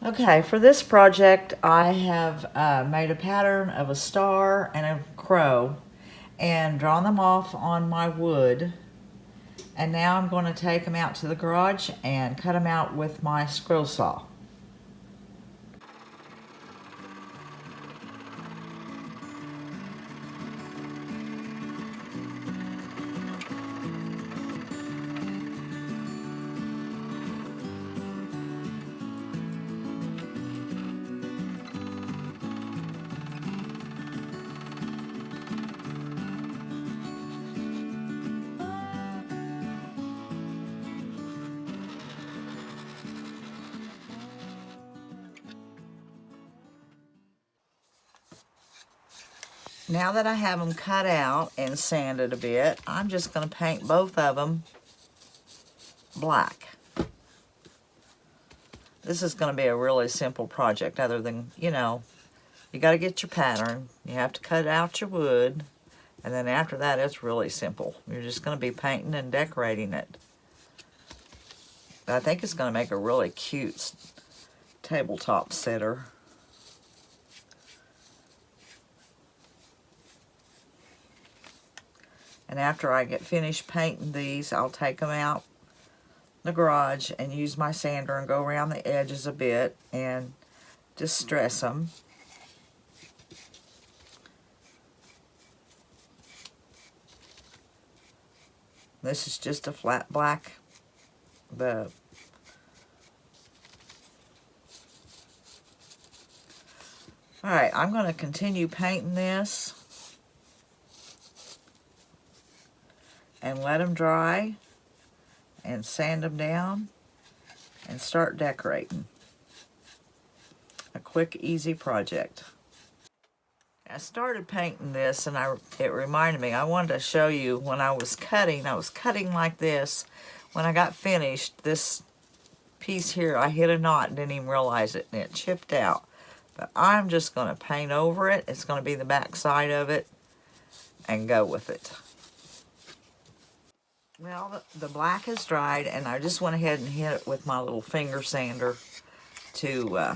Okay, for this project, I have made a pattern of a star and a crow and drawn them off on my wood. And now I'm going to take them out to the garage and cut them out with my scroll saw. Now that I have them cut out and sanded a bit, I'm just going to paint both of them black. This is going to be a really simple project other than, you got to get your pattern. You have to cut out your wood. And then after that, it's really simple. You're just going to be painting and decorating it. I think it's going to make a really cute tabletop sitter. And after I get finished painting these, I'll take them out the garage and use my sander and go around the edges a bit and distress them. This is just a flat black. Alright, I'm going to continue painting this and let them dry and sand them down and start decorating. A quick, easy project. I started painting this and it reminded me, I wanted to show you when I was cutting like this. When I got finished, this piece here, I hit a knot and didn't even realize it, and it chipped out. But I'm just going to paint over it. It's going to be the back side of it and go with it. Well, the black has dried, and I just went ahead and hit it with my little finger sander to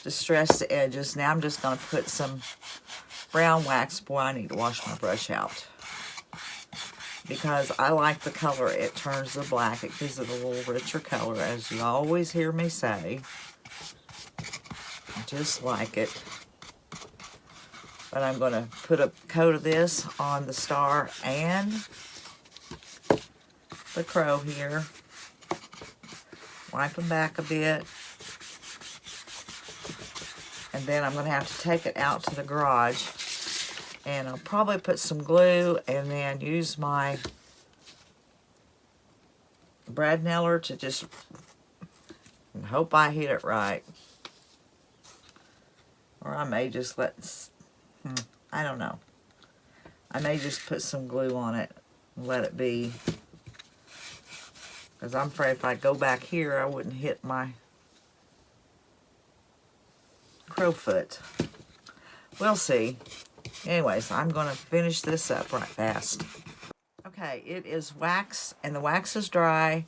distress the edges. Now I'm just going to put some brown wax. Boy, I need to wash my brush out, because I like the color it turns the black. It gives it a little richer color, as you always hear me say. I just like it. But I'm going to put a coat of this on the star and the crow here. Wipe them back a bit. And then I'm going to have to take it out to the garage. And I'll probably put some glue and then use my brad nailer to just hope I hit it right. Or I may just I don't know. I may just put some glue on it and let it be. Because I'm afraid if I go back here, I wouldn't hit my crowfoot. We'll see. Anyways, I'm going to finish this up right fast. Okay, it is wax, and the wax is dry.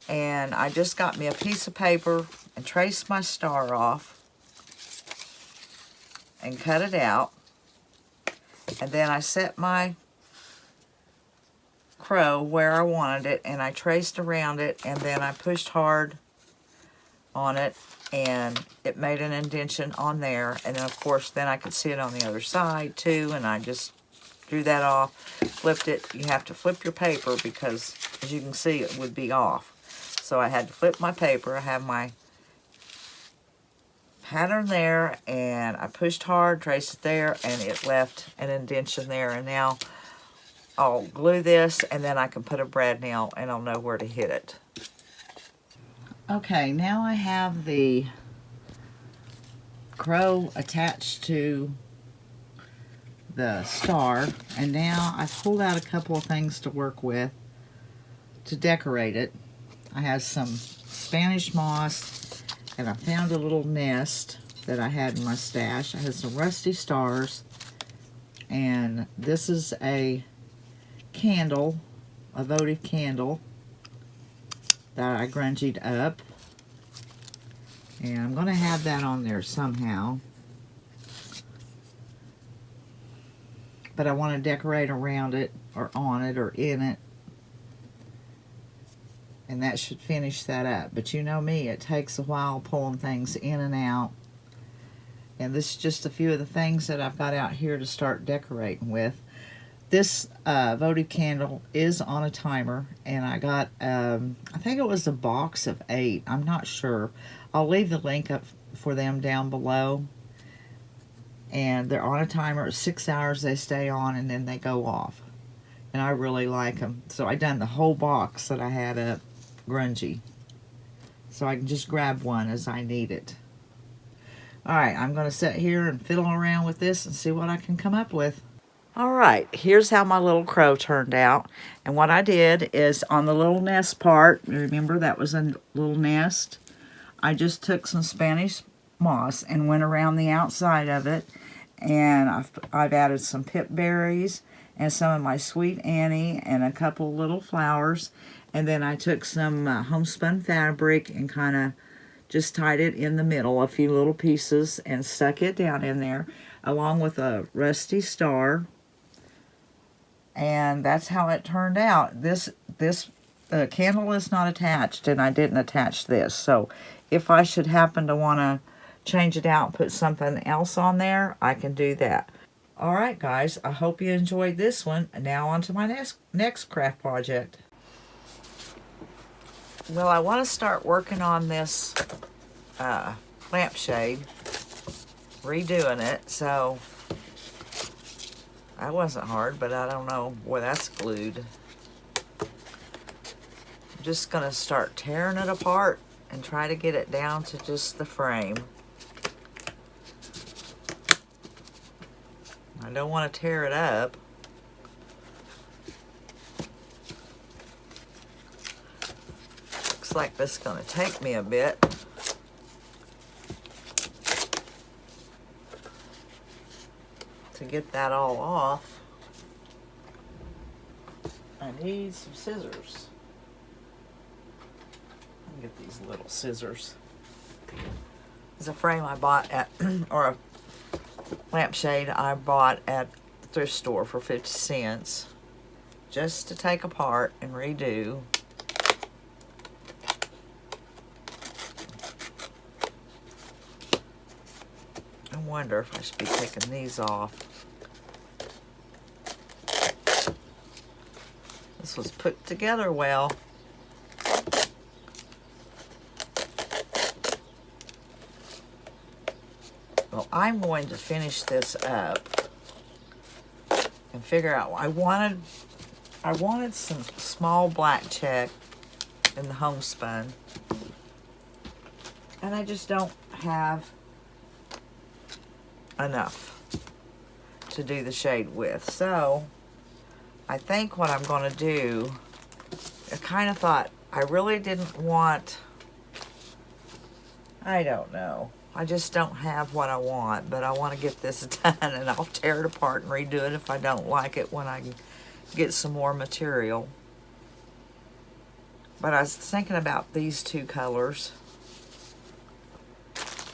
And I just got me a piece of paper and traced my star off and cut it out. And then I set my crow where I wanted it, and I traced around it, and then I pushed hard on it, and it made an indentation on there. And then, of course, then I could see it on the other side too, and I just drew that off, flipped it. You have to flip your paper because, as you can see, it would be off. So I had to flip my paper. I have my pattern there, and I pushed hard, traced it there, and it left an indentation there. And now I'll glue this, and then I can put a brad nail, and I'll know where to hit it. Okay, now I have the crow attached to the star, and now I've pulled out a couple of things to work with to decorate it. I have some Spanish moss, and I found a little nest that I had in my stash. I had some rusty stars, and this is a candle, a votive candle that I grungied up. And I'm going to have that on there somehow. But I want to decorate around it, or on it, or in it. And that should finish that up. But you know me, it takes a while pulling things in and out. And this is just a few of the things that I've got out here to start decorating with. This votive candle is on a timer, and I got, I think it was a box of 8. I'm not sure. I'll leave the link up for them down below. And they're on a timer. 6 hours they stay on, and then they go off. And I really like them. So I done the whole box that I had up grungy. So I can just grab one as I need it. Alright, I'm going to sit here and fiddle around with this and see what I can come up with. Alright, here's how my little crow turned out. And what I did is on the little nest part, remember that was a little nest? I just took some Spanish moss and went around the outside of it. And I've added some pip berries and some of my Sweet Annie and a couple little flowers. And then I took some homespun fabric and kind of just tied it in the middle, a few little pieces, and stuck it down in there, along with a rusty star. And that's how it turned out. This candle is not attached, and I didn't attach this. So if I should happen to want to change it out and put something else on there, I can do that. Alright guys, I hope you enjoyed this one. Now on to my next craft project. Well, I want to start working on this lampshade, redoing it, so that wasn't hard, but I don't know where that's glued. I'm just going to start tearing it apart and try to get it down to just the frame. I don't want to tear it up. Looks like this is going to take me a bit. To get that all off, I need some scissors. Let me get these little scissors. It's a frame I bought at, or a lampshade I bought at the thrift store for 50 cents. Just to take apart and redo. I wonder if I should be taking these off. This was put together well. Well, I'm going to finish this up and figure out. I wanted some small black check in the homespun, and I just don't have enough to do the shade with. So I think what I'm going to do, I kind of thought I really didn't want, I don't know, I just don't have what I want, but I want to get this done, and I'll tear it apart and redo it if I don't like it when I get some more material. But I was thinking about these two colors,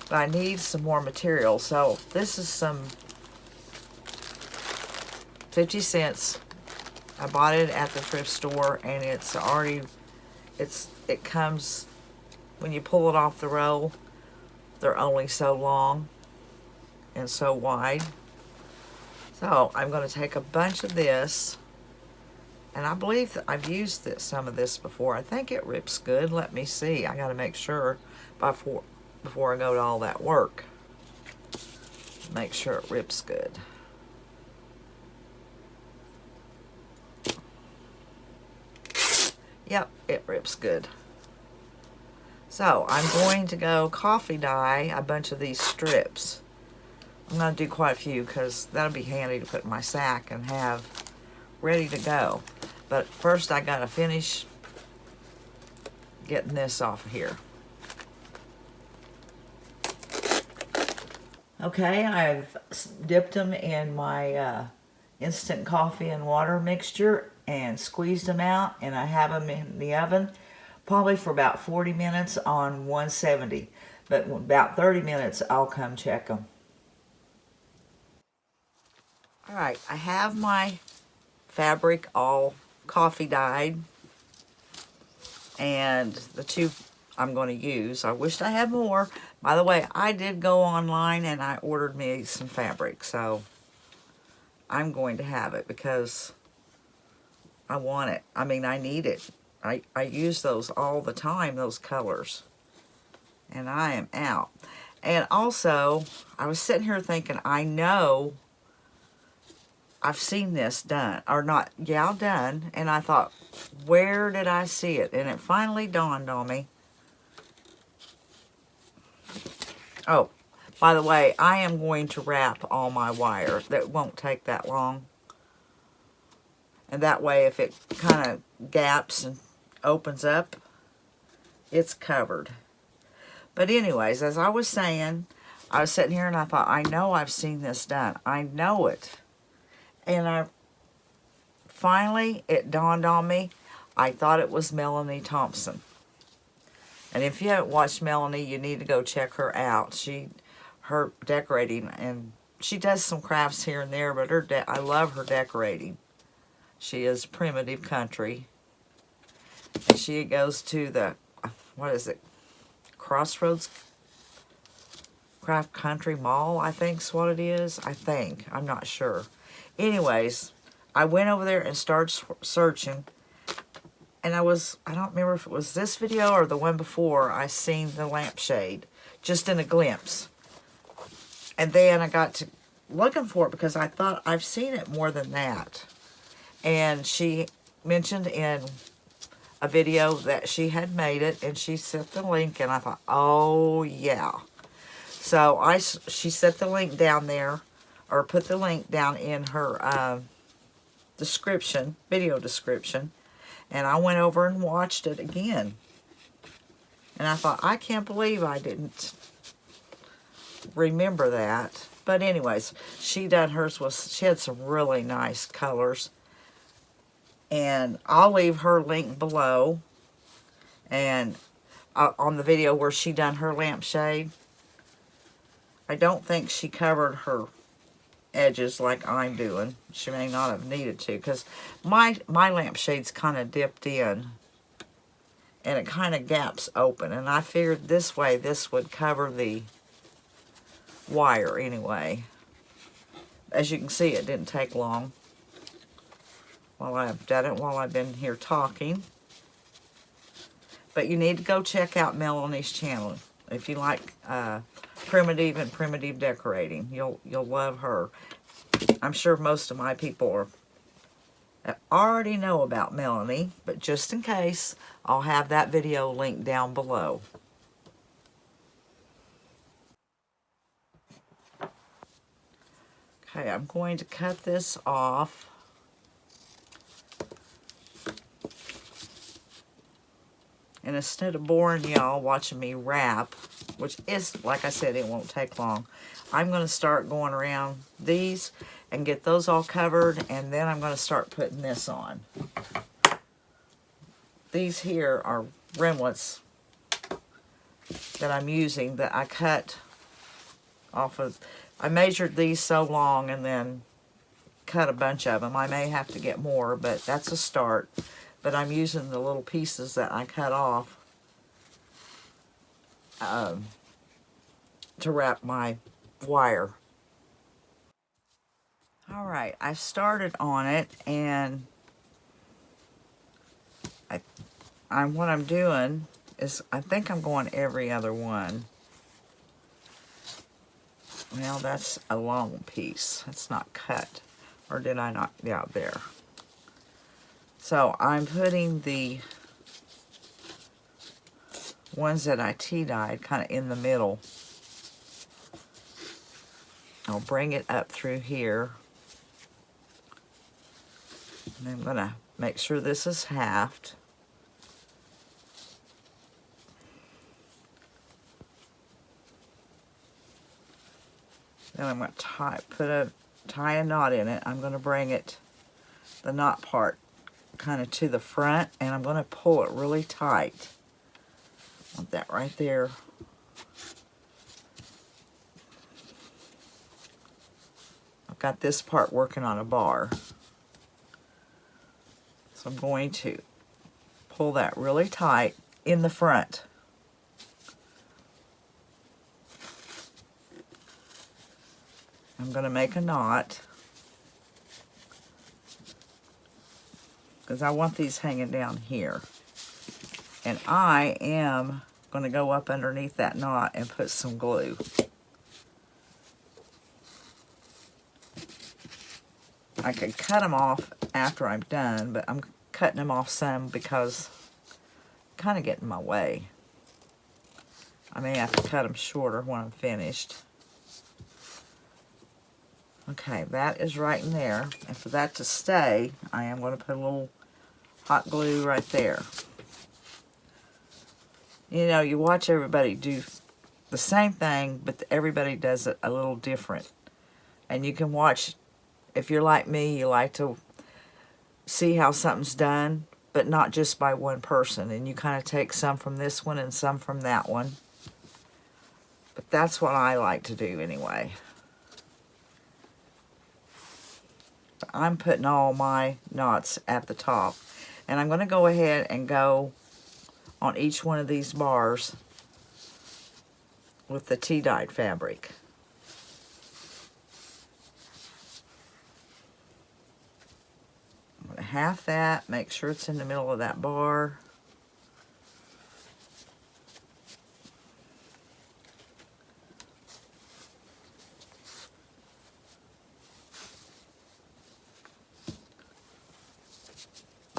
but I need some more material. So this is some 50 cents. I bought it at the thrift store, and it's already, it comes, when you pull it off the roll, they're only so long and so wide. So I'm going to take a bunch of this, and I believe that I've used some of this before. I think it rips good. Let me see. I got to make sure before I go to all that work. Make sure it rips good. Yep, it rips good. So I'm going to go coffee dye a bunch of these strips. I'm going to do quite a few because that'll be handy to put in my sack and have ready to go. But first I got to finish getting this off of here. Okay, I've dipped them in my instant coffee and water mixture and squeezed them out, and I have them in the oven probably for about 40 minutes on 170. But in about 30 minutes, I'll come check them. All right, I have my fabric all coffee dyed, and the two I'm going to use. I wished I had more. By the way, I did go online and I ordered me some fabric, so I'm going to have it because I want it. I mean, I need it. I use those all the time, those colors. And I am out. And also, I was sitting here thinking, I know I've seen this done, or not, yeah, done. And I thought, where did I see it? And it finally dawned on me. Oh, by the way, I am going to wrap all my wire. That won't take that long. And that way, if it kind of gaps and opens up, it's covered. But anyways, as I was saying, I was sitting here and I thought, I know I've seen this done. I know it. And finally, it dawned on me, I thought it was Melanie Thompson. And if you haven't watched Melanie, you need to go check her out. Her decorating, and she does some crafts here and there, but I love her decorating. She is primitive country. And she goes to the, what is it? Crossroads Craft Country Mall, I think's what it is. I think. I'm not sure. Anyways, I went over there and started searching. And I don't remember if it was this video or the one before, I seen the lampshade. Just in a glimpse. And then I got to looking for it because I thought I've seen it more than that. And she mentioned in a video that she had made it, and she sent the link, and I thought, oh yeah. So she set the link down there, or put the link down in her description, video description, and I went over and watched it again. And I thought, I can't believe I didn't remember that. But anyways, she had some really nice colors. And I'll leave her link below. And on the video where she done her lampshade. I don't think she covered her edges like I'm doing. She may not have needed to, because my lampshade's kind of dipped in. And it kind of gaps open. And I figured this way this would cover the wire anyway. As you can see, it didn't take long. While I've done it, while I've been here talking. But you need to go check out Melanie's channel if you like primitive and primitive decorating. You'll love her. I'm sure most of my people already know about Melanie, but just in case, I'll have that video linked down below. Okay, I'm going to cut this off. And instead of boring y'all watching me wrap, which is, like I said, it won't take long, I'm going to start going around these and get those all covered, and then I'm going to start putting this on. These here are rimlets that I'm using that I cut off of. I measured these so long and then cut a bunch of them. I may have to get more, but that's a start. But I'm using the little pieces that I cut off to wrap my wire. Alright, I've started on it, and what I'm doing is, I think I'm going every other one. Well, that's a long piece. That's not cut. Or did I not? Yeah, there. So I'm putting the ones that I tea-dyed kind of in the middle. I'll bring it up through here. And I'm going to make sure this is halved. Then I'm going to tie a knot in it. I'm going to bring the knot part kind of to the front, and I'm going to pull it really tight. Want that right there. I've got this part working on a bar. So I'm going to pull that really tight in the front. I'm going to make a knot because I want these hanging down here. And I am going to go up underneath that knot and put some glue. I could cut them off after I'm done, but I'm cutting them off some because I'm kind of getting in my way. I may have to cut them shorter when I'm finished. Okay, that is right in there. And for that to stay, I am going to put a little hot glue right there. You know, you watch everybody do the same thing, but everybody does it a little different. And you can watch, if you're like me, you like to see how something's done, but not just by one person. And you kind of take some from this one and some from that one. But that's what I like to do anyway. I'm putting all my knots at the top. And I'm going to go ahead and go on each one of these bars with the tea-dyed fabric. I'm going to half that, make sure it's in the middle of that bar.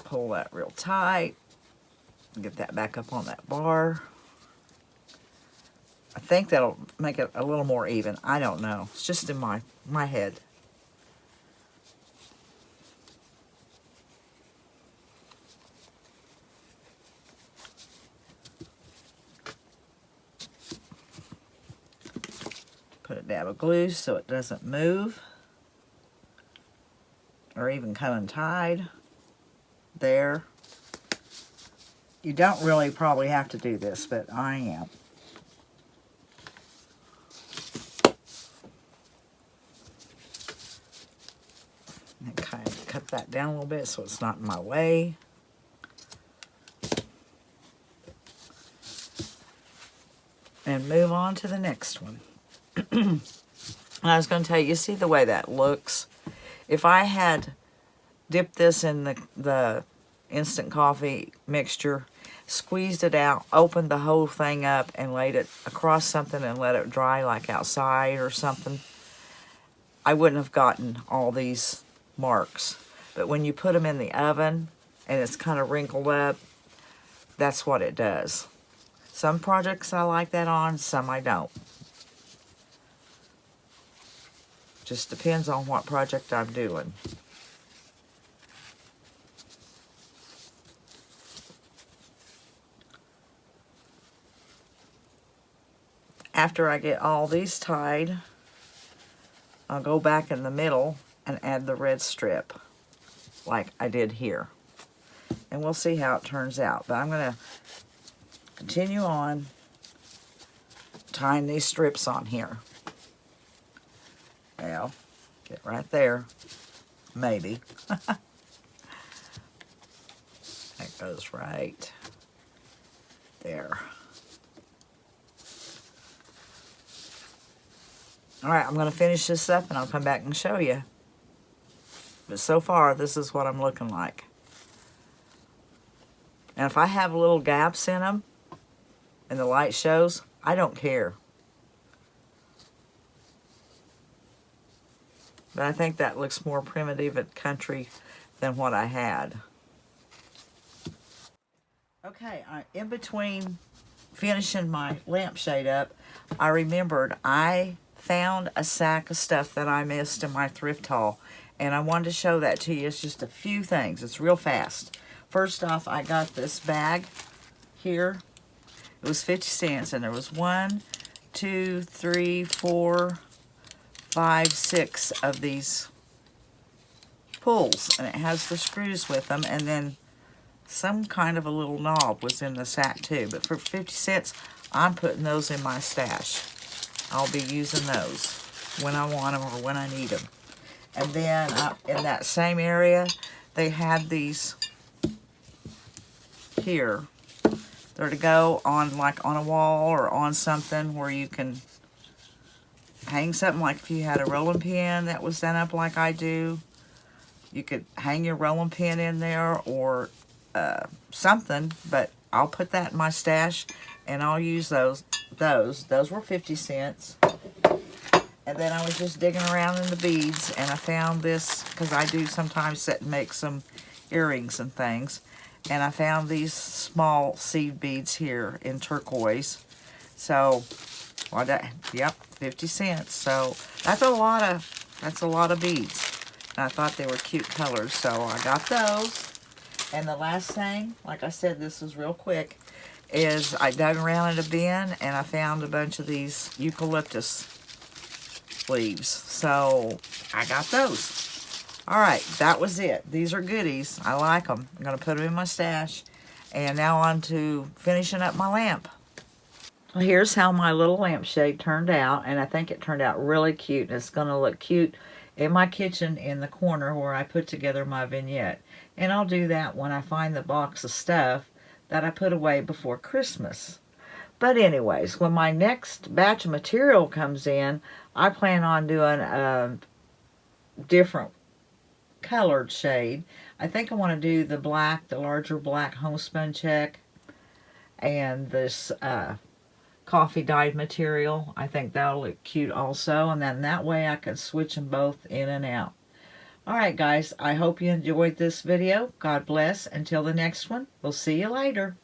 Pull that real tight. Get that back up on that bar. I think that'll make it a little more even. I don't know. It's just in my head. Put a dab of glue so it doesn't move or even come untied. There. You don't really probably have to do this, but I am. And kind of cut that down a little bit so it's not in my way. And move on to the next one. I was going to tell you, see the way that looks? If I had dipped this in the instant coffee mixture, squeezed it out, opened the whole thing up, and laid it across something and let it dry like outside or something, I wouldn't have gotten all these marks. But when you put them in the oven and it's kind of wrinkled up, that's what it does. Some projects I like that on, some I don't. Just depends on what project I'm doing. After I get all these tied, I'll go back in the middle and add the red strip like I did here. And we'll see how it turns out. But I'm going to continue on tying these strips on here. Well, get right there. Maybe. That goes right there. All right, I'm going to finish this up and I'll come back and show you. But so far, this is what I'm looking like. And if I have little gaps in them and the light shows, I don't care. But I think that looks more primitive and country than what I had. Okay, in between finishing my lampshade up, I remembered I found a sack of stuff that I missed in my thrift haul, and I wanted to show that to you. It's just a few things. It's real fast. First off, I got this bag here. It was 50 cents, and there was 1, 2, 3, 4, 5, 6 of these pulls, and it has the screws with them, and then some kind of a little knob was in the sack too. But for 50 cents, I'm putting those in my stash. I'll be using those when I want them or when I need them. And then in that same area, they had these here. They're to go on like on a wall or on something where you can hang something, like if you had a rolling pin that was done up like I do. You could hang your rolling pin in there or something, but I'll put that in my stash and I'll use those. Those were 50 cents. And then I was just digging around in the beads and I found this, because I do sometimes sit and make some earrings and things. And I found these small seed beads here in turquoise. So, well, yep, 50 cents. So that's a lot of beads. And I thought they were cute colors, so I got those. And the last thing, like I said, this was real quick, is I dug around in a bin and I found a bunch of these eucalyptus leaves. So I got those. Alright, that was it. These are goodies. I like them. I'm going to put them in my stash. And now on to finishing up my lamp. Well, here's how my little lampshade turned out. And I think it turned out really cute. And it's going to look cute in my kitchen in the corner where I put together my vignette. And I'll do that when I find the box of stuff that I put away before Christmas. But anyways, when my next batch of material comes in, I plan on doing a different colored shade. I think I want to do the black, the larger black homespun check, and this coffee dyed material. I think that'll look cute also, and then that way I can switch them both in and out. Alright guys, I hope you enjoyed this video. God bless. Until the next one, we'll see you later.